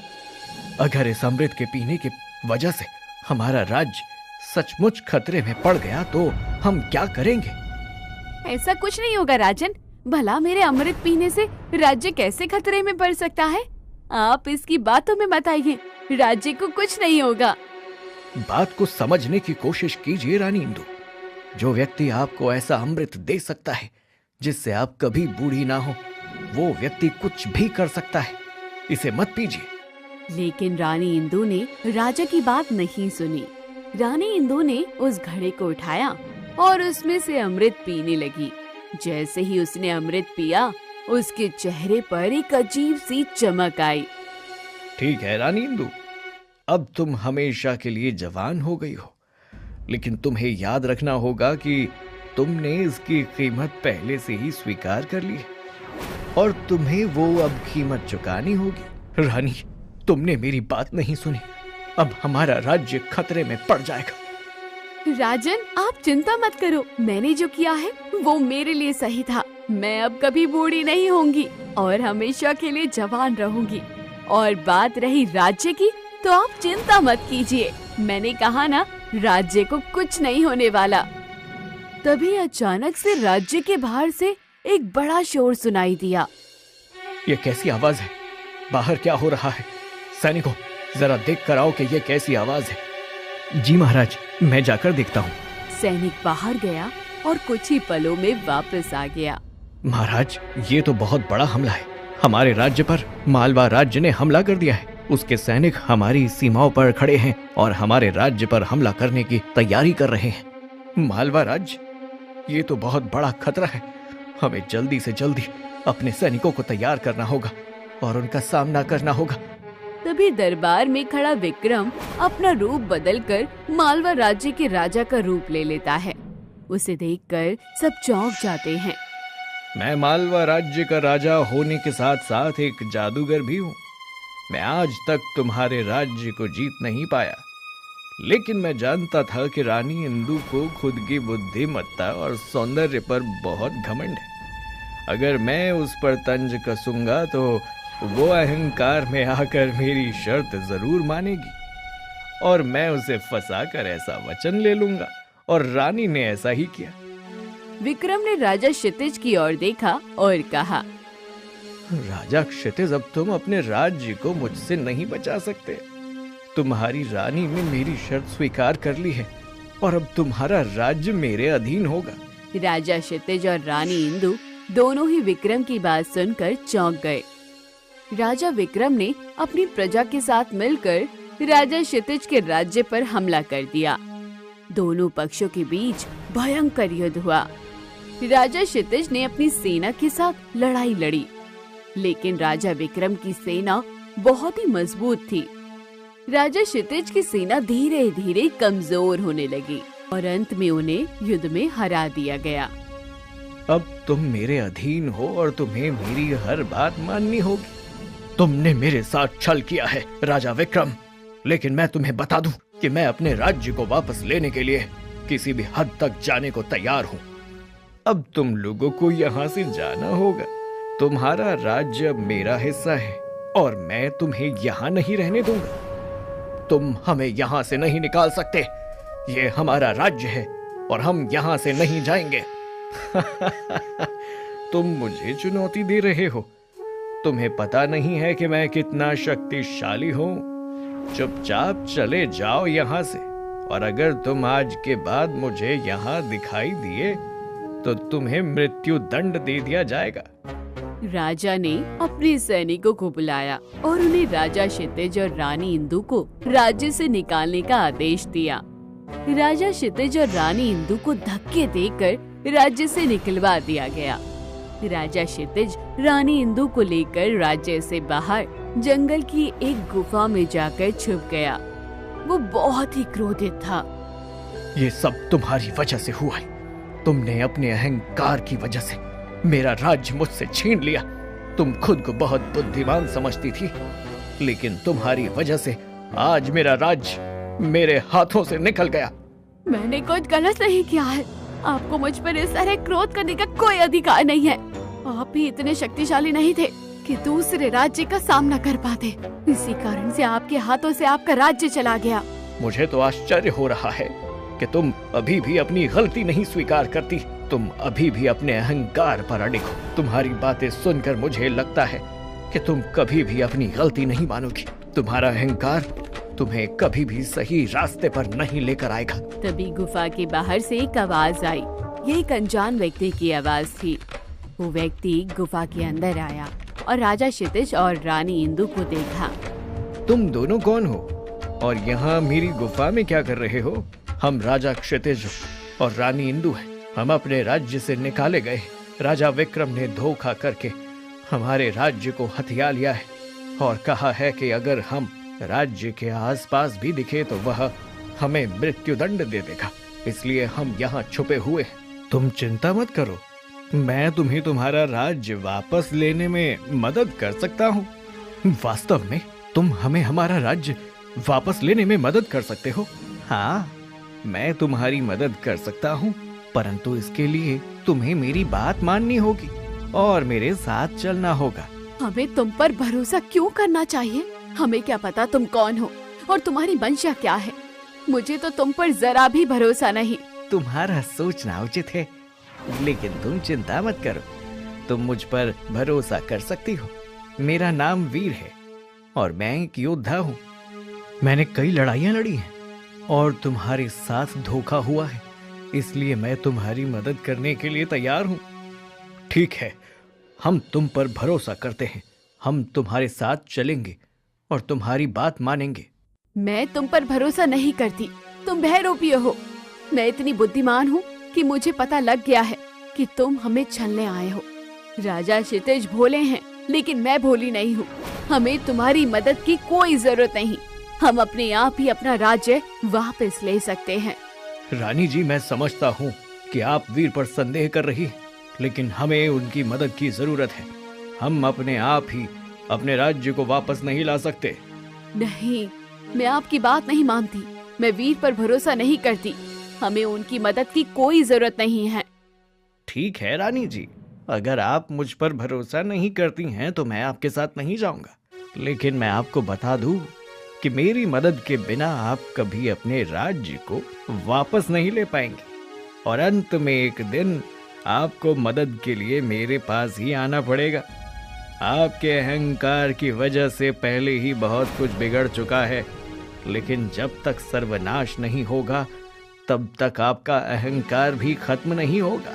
अगर इस अमृत के पीने की वजह से हमारा राज्य सचमुच खतरे में पड़ गया तो हम क्या करेंगे? ऐसा कुछ नहीं होगा राजन। भला मेरे अमृत पीने से राज्य कैसे खतरे में पड़ सकता है? आप इसकी बातों में मत आइए, राज्य को कुछ नहीं होगा। बात को समझने की कोशिश कीजिए रानी इंदु। जो व्यक्ति आपको ऐसा अमृत दे सकता है जिससे आप कभी बूढ़ी ना हो, वो व्यक्ति कुछ भी कर सकता है। इसे मत पीजिए। लेकिन रानी इंदु ने राजा की बात नहीं सुनी। रानी इंदु ने उस घड़े को उठाया और उसमें से अमृत पीने लगी। जैसे ही उसने अमृत पिया, उसके चेहरे पर एक अजीब सी चमक आई। ठीक है रानी इंदु, अब तुम हमेशा के लिए जवान हो गई हो, लेकिन तुम्हें याद रखना होगा कि तुमने इसकी कीमत पहले से ही स्वीकार कर ली है और तुम्हें वो अब कीमत चुकानी होगी। रानी, तुमने मेरी बात नहीं सुनी। अब हमारा राज्य खतरे में पड़ जाएगा। राजन, आप चिंता मत करो। मैंने जो किया है वो मेरे लिए सही था। मैं अब कभी बूढ़ी नहीं होंगी और हमेशा के लिए जवान रहूंगी। और बात रही राज्य की, तो आप चिंता मत कीजिए। मैंने कहा ना, राज्य को कुछ नहीं होने वाला। तभी अचानक से राज्य के बाहर से एक बड़ा शोर सुनाई दिया। ये कैसी आवाज है? बाहर क्या हो रहा है? सैनिकों, जरा देख कर आओ कि ये कैसी आवाज है। जी महाराज, मैं जाकर देखता हूँ। सैनिक बाहर गया और कुछ ही पलों में वापस आ गया। महाराज, ये तो बहुत बड़ा हमला है। हमारे राज्य पर मालवा राज्य ने हमला कर दिया है। उसके सैनिक हमारी सीमाओं पर खड़े हैं और हमारे राज्य पर हमला करने की तैयारी कर रहे हैं। मालवा राज्य, ये तो बहुत बड़ा खतरा है। हमें जल्दी से जल्दी अपने सैनिकों को तैयार करना होगा और उनका सामना करना होगा। तभी दरबार में खड़ा विक्रम अपना रूप बदलकर मालवा राज्य के राजा का रूप ले लेता है। उसे देखकर सब चौंक जाते हैं। मैं मालवा राज्य का राजा होने के साथ साथ एक जादूगर भी हूँ। मैं आज तक तुम्हारे राज्य को जीत नहीं पाया, लेकिन मैं जानता था कि रानी इंदु को खुद की बुद्धिमत्ता और सौंदर्य पर बहुत घमंड है। अगर मैं उस पर तंज कसूंगा तो वो अहंकार में आकर मेरी शर्त जरूर मानेगी और मैं उसे फंसाकर ऐसा वचन ले लूंगा। और रानी ने ऐसा ही किया। विक्रम ने राजा क्षितिज की ओर देखा और कहा, राजा क्षितिज, अब तुम अपने राज्य को मुझसे नहीं बचा सकते। तुम्हारी रानी ने मेरी शर्त स्वीकार कर ली है और अब तुम्हारा राज्य मेरे अधीन होगा। राजा क्षितिज और रानी इंदु दोनों ही विक्रम की बात सुनकर चौंक गए। राजा विक्रम ने अपनी प्रजा के साथ मिलकर राजा क्षितिज के राज्य पर हमला कर दिया। दोनों पक्षों के बीच भयंकर युद्ध हुआ। राजा क्षितिज ने अपनी सेना के साथ लड़ाई लड़ी, लेकिन राजा विक्रम की सेना बहुत ही मजबूत थी। राजा क्षितिज की सेना धीरे धीरे कमजोर होने लगी और अंत में उन्हें युद्ध में हरा दिया गया। अब तुम मेरे अधीन हो और तुम्हें मेरी हर बात माननी होगी। तुमने मेरे साथ छल किया है राजा विक्रम, लेकिन मैं तुम्हें बता दूं कि मैं अपने राज्य को वापस लेने के लिए किसी भी हद तक जाने को तैयार हूँ। अब तुम लोगों को यहाँ से जाना होगा। तुम्हारा राज्य अब मेरा हिस्सा है और मैं तुम्हें यहाँ नहीं रहने दूंगा। तुम हमें यहाँ से नहीं निकाल सकते। ये हमारा राज्य है और हम यहाँ से नहीं जाएंगे। तुम मुझे चुनौती दे रहे हो? तुम्हें पता नहीं है कि मैं कितना शक्तिशाली हूँ? चुपचाप चले जाओ यहाँ से, और अगर तुम आज के बाद मुझे यहाँ दिखाई दिए तो तुम्हें मृत्यु दंड दे दिया जाएगा। राजा ने अपने सैनिकों को बुलाया और उन्हें राजा क्षितिज और रानी इंदु को राज्य से निकालने का आदेश दिया। राजा क्षितिज और रानी इंदु को धक्के देकर राज्य से निकलवा दिया गया। राजा क्षितिज रानी इंदु को लेकर राज्य से बाहर जंगल की एक गुफा में जाकर छुप गया। वो बहुत ही क्रोधित था। ये सब तुम्हारी वजह से हुआ है। तुमने अपने अहंकार की वजह से मेरा राज्य मुझसे छीन लिया। तुम खुद को बहुत बुद्धिमान समझती थी, लेकिन तुम्हारी वजह से आज मेरा राज्य मेरे हाथों से निकल गया। मैंने कुछ गलत नहीं किया है। आपको मुझ पर इस तरह क्रोध करने का कोई अधिकार नहीं है। आप भी इतने शक्तिशाली नहीं थे कि दूसरे राज्य का सामना कर पाते। इसी कारण से आपके हाथों से आपका राज्य चला गया। मुझे तो आश्चर्य हो रहा है कि तुम अभी भी अपनी गलती नहीं स्वीकार करती। तुम अभी भी अपने अहंकार पर अड़िग हो। तुम्हारी बातें सुनकर मुझे लगता है कि तुम कभी भी अपनी गलती नहीं मानोगी। तुम्हारा अहंकार तुम्हें कभी भी सही रास्ते पर नहीं लेकर आएगा। तभी गुफा के बाहर से एक आवाज आई। ये एक अनजान व्यक्ति की आवाज थी। वो व्यक्ति गुफा के अंदर आया और राजा क्षितिज और रानी इंदु को देखा। तुम दोनों कौन हो और यहाँ मेरी गुफा में क्या कर रहे हो? हम राजा क्षितिज और रानी इंदु हैं। हम अपने राज्य से निकाले गए। राजा विक्रम ने धोखा करके हमारे राज्य को हथिया लिया है और कहा है कि अगर हम राज्य के आसपास भी दिखे तो वह हमें मृत्यु दंड दे देगा। इसलिए हम यहाँ छुपे हुए हैं। तुम चिंता मत करो, मैं तुम्हें तुम्हारा राज्य वापस लेने में मदद कर सकता हूँ। वास्तव में तुम हमें हमारा राज्य वापस लेने में मदद कर सकते हो? हाँ, मैं तुम्हारी मदद कर सकता हूँ, परंतु इसके लिए तुम्हें मेरी बात माननी होगी और मेरे साथ चलना होगा। हमें तुम पर भरोसा क्यों करना चाहिए? हमें क्या पता तुम कौन हो और तुम्हारी मंशा क्या है। मुझे तो तुम पर जरा भी भरोसा नहीं। तुम्हारा सोचना उचित है, लेकिन तुम चिंता मत करो। तुम मुझ पर भरोसा कर सकती हो। मेरा नाम वीर है और मैं एक योद्धा हूँ। मैंने कई लड़ाइयाँ लड़ी हैं और तुम्हारे साथ धोखा हुआ है, इसलिए मैं तुम्हारी मदद करने के लिए तैयार हूँ। ठीक है, हम तुम पर भरोसा करते हैं। हम तुम्हारे साथ चलेंगे और तुम्हारी बात मानेंगे। मैं तुम पर भरोसा नहीं करती। तुम बहरूपी हो। मैं इतनी बुद्धिमान हूँ कि मुझे पता लग गया है कि तुम हमें छलने आए हो। राजा क्षितिज भोले हैं, लेकिन मैं भोली नहीं हूँ। हमें तुम्हारी मदद की कोई जरूरत नहीं। हम अपने आप ही अपना राज्य वापस ले सकते हैं। रानी जी, मैं समझता हूँ कि आप वीर पर संदेह कर रही हैं, लेकिन हमें उनकी मदद की जरूरत है। हम अपने आप ही अपने राज्य को वापस नहीं ला सकते। नहीं, मैं आपकी बात नहीं मानती। मैं वीर पर भरोसा नहीं करती। हमें उनकी मदद की कोई जरूरत नहीं है। ठीक है रानी जी, अगर आप मुझ पर भरोसा नहीं करती हैं तो मैं आपके साथ नहीं जाऊंगा, लेकिन मैं आपको बता दूं कि मेरी मदद के बिना आप कभी अपने राज्य को वापस नहीं ले पाएंगे और अंत में एक दिन आपको मदद के लिए मेरे पास ही आना पड़ेगा। आपके अहंकार की वजह से पहले ही बहुत कुछ बिगड़ चुका है, लेकिन जब तक सर्वनाश नहीं होगा तब तक आपका अहंकार भी खत्म नहीं होगा।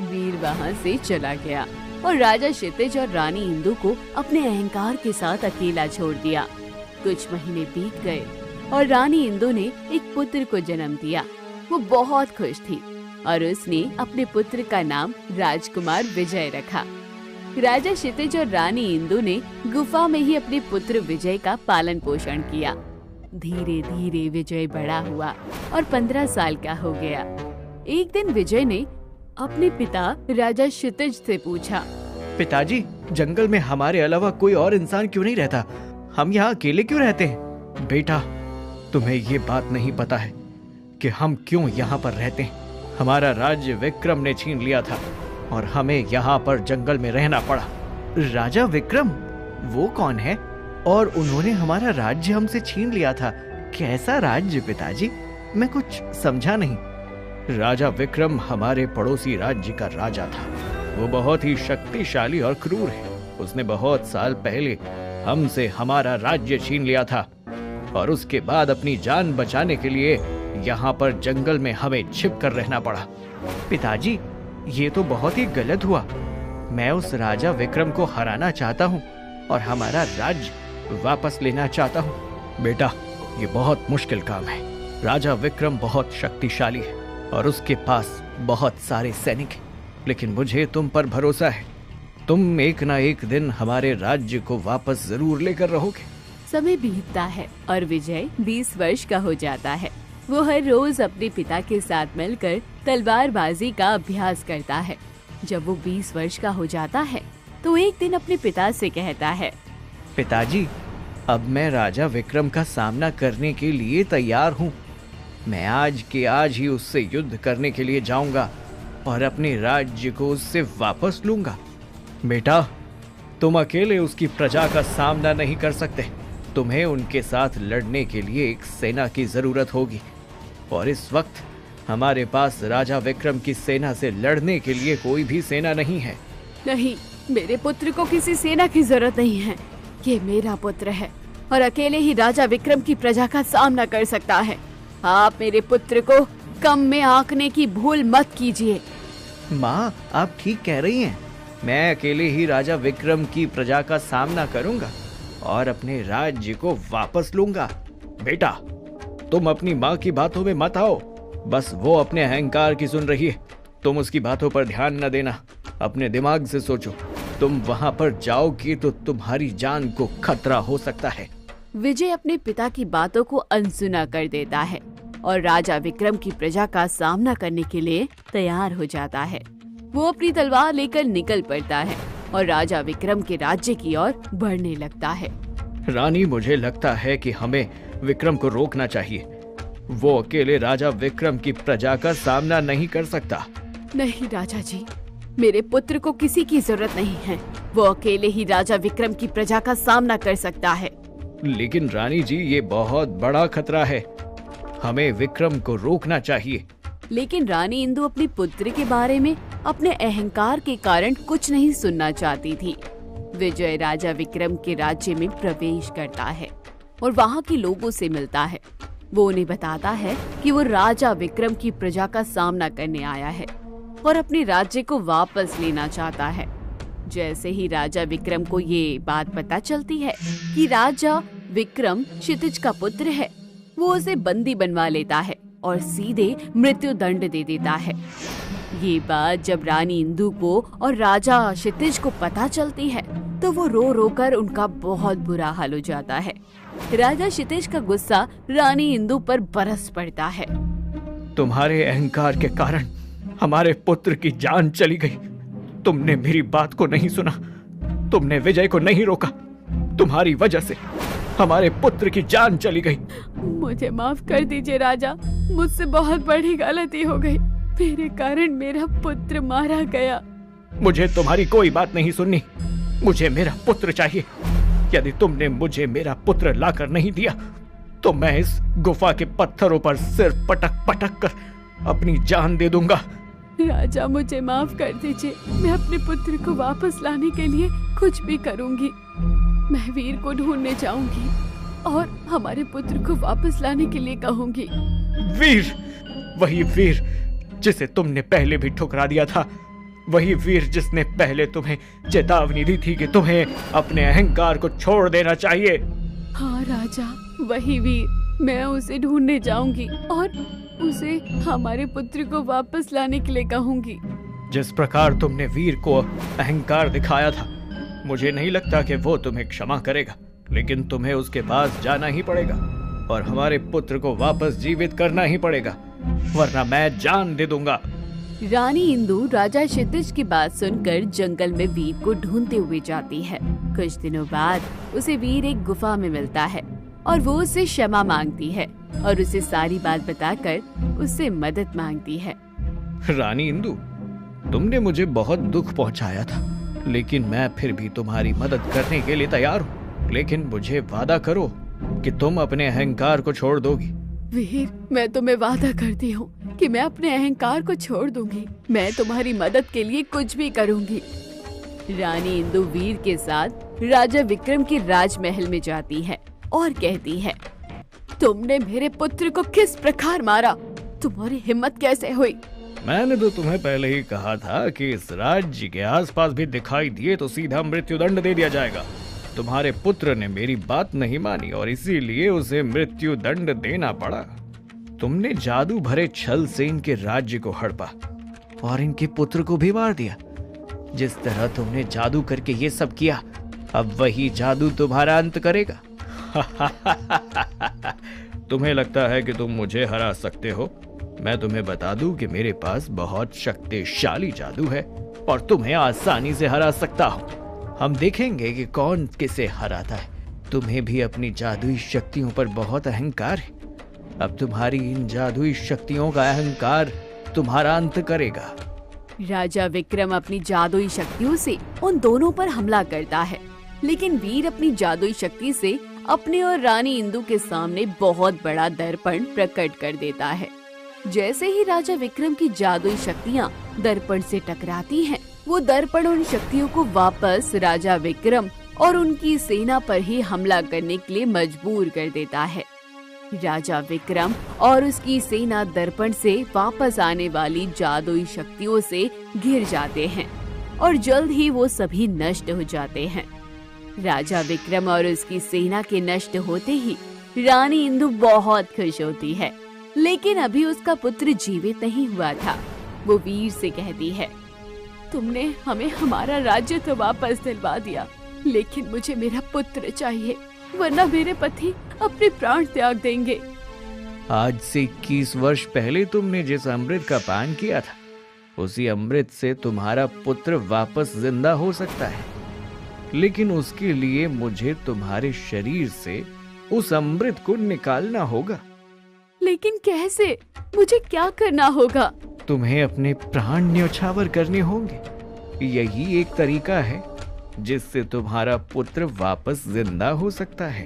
वीर वहाँ से चला गया और राजा क्षितिज और रानी इंदु को अपने अहंकार के साथ अकेला छोड़ दिया। कुछ महीने बीत गए और रानी इंदु ने एक पुत्र को जन्म दिया। वो बहुत खुश थी और उसने अपने पुत्र का नाम राजकुमार विजय रखा। राजा क्षितिज और रानी इंदु ने गुफा में ही अपने पुत्र विजय का पालन पोषण किया। धीरे धीरे विजय बड़ा हुआ और 15 साल का हो गया। एक दिन विजय ने अपने पिता राजा क्षितिज से पूछा, पिताजी, जंगल में हमारे अलावा कोई और इंसान क्यों नहीं रहता? हम यहाँ अकेले क्यों रहते हैं? बेटा, तुम्हें ये बात नहीं पता है कि हम क्यों यहाँ पर रहते हैं। हमारा राज्य विक्रम ने छीन लिया था और हमें यहाँ पर जंगल में रहना पड़ा। राजा विक्रम? वो कौन है? और उन्होंने हमारा राज्य हमसे छीन लिया था। कैसा राज्य पिताजी? मैं कुछ समझा नहीं। राजा विक्रम हमारे पड़ोसी राज्य का राजा था। वो बहुत ही शक्तिशाली और क्रूर है। उसने बहुत साल पहले हमसे हमारा राज्य छीन लिया था और उसके बाद अपनी जान बचाने के लिए यहाँ पर जंगल में हमें छिप कर रहना पड़ा। पिताजी, ये तो बहुत ही गलत हुआ। मैं उस राजा विक्रम को हराना चाहता हूँ और हमारा राज्य वापस लेना चाहता हूँ। बेटा, ये बहुत मुश्किल काम है। राजा विक्रम बहुत शक्तिशाली है और उसके पास बहुत सारे सैनिक हैं, लेकिन मुझे तुम पर भरोसा है। तुम एक ना एक दिन हमारे राज्य को वापस जरूर लेकर रहोगे। समय बीतता है और विजय 20 वर्ष का हो जाता है। वो हर रोज अपने पिता के साथ मिलकर तलवारबाजी का अभ्यास करता है। जब वो 20 वर्ष का हो जाता है तो एक दिन अपने पिता से कहता है, पिताजी, अब मैं राजा विक्रम का सामना करने के लिए तैयार हूँ। मैं आज के आज ही उससे युद्ध करने के लिए जाऊंगा और अपने राज्य को उससे वापस लूंगा। बेटा, तुम अकेले उसकी प्रजा का सामना नहीं कर सकते। तुम्हें उनके साथ लड़ने के लिए एक सेना की जरूरत होगी और इस वक्त हमारे पास राजा विक्रम की सेना से लड़ने के लिए कोई भी सेना नहीं है। नहीं, मेरे पुत्र को किसी सेना की जरूरत नहीं है। ये मेरा पुत्र है और अकेले ही राजा विक्रम की प्रजा का सामना कर सकता है। आप मेरे पुत्र को कम में आंकने की भूल मत कीजिए। माँ, आप ठीक कह रही हैं। मैं अकेले ही राजा विक्रम की प्रजा का सामना करूंगा और अपने राज्य को वापस लूंगा। बेटा, तुम अपनी माँ की बातों में मत आओ। बस वो अपने अहंकार की सुन रही है। तुम उसकी बातों पर ध्यान न देना। अपने दिमाग से सोचो। तुम वहाँ पर जाओगी तो तुम्हारी जान को खतरा हो सकता है। विजय अपने पिता की बातों को अनसुना कर देता है और राजा विक्रम की प्रजा का सामना करने के लिए तैयार हो जाता है। वो अपनी तलवार लेकर निकल पड़ता है और राजा विक्रम के राज्य की ओर बढ़ने लगता है। रानी, मुझे लगता है कि हमें विक्रम को रोकना चाहिए। वो अकेले राजा विक्रम की प्रजा का सामना नहीं कर सकता। नहीं राजा जी, मेरे पुत्र को किसी की जरूरत नहीं है। वो अकेले ही राजा विक्रम की प्रजा का सामना कर सकता है। लेकिन रानी जी, ये बहुत बड़ा खतरा है। हमें विक्रम को रोकना चाहिए। लेकिन रानी इंदु अपने पुत्र के बारे में अपने अहंकार के कारण कुछ नहीं सुनना चाहती थी। विजय राजा विक्रम के राज्य में प्रवेश करता है और वहाँ के लोगों से मिलता है। वो उन्हें बताता है कि वो राजा विक्रम की प्रजा का सामना करने आया है और अपने राज्य को वापस लेना चाहता है। जैसे ही राजा विक्रम को ये बात पता चलती है कि राजा विक्रम क्षितिज का पुत्र है, वो उसे बंदी बनवा लेता है और सीधे मृत्यु दंड दे देता है। ये बात जब रानी इंदु को और राजा क्षितिज को पता चलती है तो वो रो रो कर उनका बहुत बुरा हाल हो जाता है। राजा क्षितिज का गुस्सा रानी इंदु पर बरस पड़ता है। तुम्हारे अहंकार के कारण हमारे पुत्र की जान चली गई। तुमने मेरी बात को नहीं सुना। तुमने विजय को नहीं रोका। तुम्हारी वजह से हमारे पुत्र की जान चली गई। मुझे माफ कर दीजिए राजा, मुझसे बहुत बड़ी गलती हो गई। मेरे कारण मेरा पुत्र मारा गया। मुझे तुम्हारी कोई बात नहीं सुननी। मुझे मेरा पुत्र चाहिए। यदि तुमने मुझे मेरा पुत्र लाकर नहीं दिया तो मैं इस गुफा के पत्थरों पर सिर पटक पटक कर अपनी जान दे दूंगा। राजा, मुझे माफ कर दीजिए। मैं अपने पुत्र को वापस लाने के लिए कुछ भी करूंगी। मैं वीर को ढूंढने जाऊंगी और हमारे पुत्र को वापस लाने के लिए कहूंगी। वीर? वही वीर जिसे तुमने पहले भी ठुकरा दिया था। वही वीर जिसने पहले तुम्हें चेतावनी दी थी कि तुम्हें अपने अहंकार को छोड़ देना चाहिए। हाँ राजा, वही वीर। मैं उसे ढूंढने जाऊंगी और उसे हमारे पुत्र को वापस लाने के लिए कहूंगी। जिस प्रकार तुमने वीर को अहंकार दिखाया था, मुझे नहीं लगता कि वो तुम्हें क्षमा करेगा। लेकिन तुम्हें उसके पास जाना ही पड़ेगा और हमारे पुत्र को वापस जीवित करना ही पड़ेगा, वरना मैं जान दे दूंगा। रानी इंदु राजा क्षितिज की बात सुनकर जंगल में वीर को ढूंढते हुए जाती है। कुछ दिनों बाद उसे वीर एक गुफा में मिलता है और वो उससे क्षमा मांगती है और उसे सारी बात बताकर उससे मदद मांगती है। रानी इंदु, तुमने मुझे बहुत दुख पहुंचाया था, लेकिन मैं फिर भी तुम्हारी मदद करने के लिए तैयार हूँ। लेकिन मुझे वादा करो कि तुम अपने अहंकार को छोड़ दोगी। वीर, मैं तुम्हें वादा करती हूँ कि मैं अपने अहंकार को छोड़ दूंगी। मैं तुम्हारी मदद के लिए कुछ भी करूंगी। रानी इंदु वीर के साथ राजा विक्रम के राजमहल में जाती है और कहती है, तुमने मेरे पुत्र को किस प्रकार मारा? तुम्हारी हिम्मत कैसे हुई? मैंने तो तुम्हें पहले ही कहा था कि इस राज्य के आसपास भी दिखाई दिए तो सीधा मृत्युदंड दे दिया जाएगा। तुम्हारे पुत्र ने मेरी बात नहीं मानी और इसीलिए उसे मृत्युदंड देना पड़ा। तुमने जादू भरे छल से इनके राज्य को हड़पा और इनके पुत्र को भी मार दिया। जिस तरह तुमने जादू करके ये सब किया, अब वही जादू तुम्हारा अंत करेगा। तुम्हें लगता है कि तुम मुझे हरा सकते हो? मैं तुम्हें बता दूं कि मेरे पास बहुत शक्तिशाली जादू है और तुम्हें आसानी से हरा सकता हूं। हम देखेंगे कि कौन किसे हराता है। तुम्हें भी अपनी जादुई शक्तियों पर बहुत अहंकार है। अब तुम्हारी इन जादुई शक्तियों का अहंकार तुम्हारा अंत करेगा। राजा विक्रम अपनी जादुई शक्तियों से उन दोनों पर हमला करता है, लेकिन वीर अपनी जादुई शक्ति से अपने और रानी इंदु के सामने बहुत बड़ा दर्पण प्रकट कर देता है। जैसे ही राजा विक्रम की जादुई शक्तियाँ दर्पण से टकराती हैं, वो दर्पण उन शक्तियों को वापस राजा विक्रम और उनकी सेना पर ही हमला करने के लिए मजबूर कर देता है। राजा विक्रम और उसकी सेना दर्पण से वापस आने वाली जादुई शक्तियों से घिर जाते हैं और जल्द ही वो सभी नष्ट हो जाते हैं। राजा विक्रम और उसकी सेना के नष्ट होते ही रानी इंदु बहुत खुश होती है, लेकिन अभी उसका पुत्र जीवित नहीं हुआ था। वो वीर से कहती है, तुमने हमें हमारा राज्य तो वापस दिलवा दिया, लेकिन मुझे मेरा पुत्र चाहिए, वरना मेरे पति अपने प्राण त्याग देंगे। आज से 21 वर्ष पहले तुमने जिस अमृत का पान किया था, उसी अमृत से तुम्हारा पुत्र वापस जिंदा हो सकता है, लेकिन उसके लिए मुझे तुम्हारे शरीर से उस अमृत को निकालना होगा। लेकिन कैसे? मुझे क्या करना होगा? तुम्हें अपने प्राण न्योछावर करने होंगे। यही एक तरीका है जिससे तुम्हारा पुत्र वापस जिंदा हो सकता है।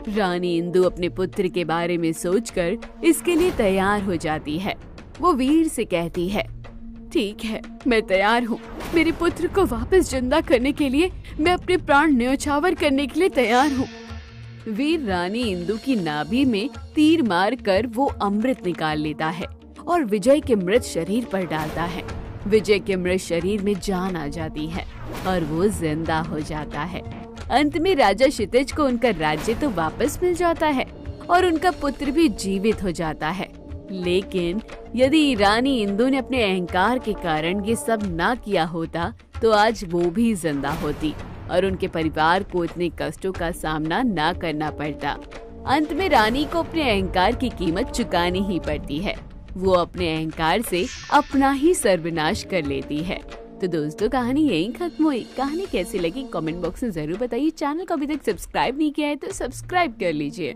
रानी इंदु अपने पुत्र के बारे में सोचकर इसके लिए तैयार हो जाती है। वो वीर से कहती है, ठीक है, मैं तैयार हूँ। मेरे पुत्र को वापस जिंदा करने के लिए मैं अपने प्राण न्योछावर करने के लिए तैयार हूँ। वीर रानी इंदु की नाभि में तीर मार कर वो अमृत निकाल लेता है और विजय के मृत शरीर पर डालता है। विजय के मृत शरीर में जान आ जाती है और वो जिंदा हो जाता है। अंत में राजा क्षितिज को उनका राज्य तो वापस मिल जाता है और उनका पुत्र भी जीवित हो जाता है। लेकिन यदि रानी इंदु ने अपने अहंकार के कारण ये सब ना किया होता तो आज वो भी जिंदा होती और उनके परिवार को इतने कष्टों का सामना ना करना पड़ता। अंत में रानी को अपने अहंकार की कीमत चुकानी ही पड़ती है। वो अपने अहंकार से अपना ही सर्वनाश कर लेती है। तो दोस्तों, कहानी यहीं खत्म हुई। कहानी कैसी लगी कमेंट बॉक्स में जरूर बताइए। चैनल को अभी तक सब्सक्राइब नहीं किया है तो सब्सक्राइब कर लीजिए।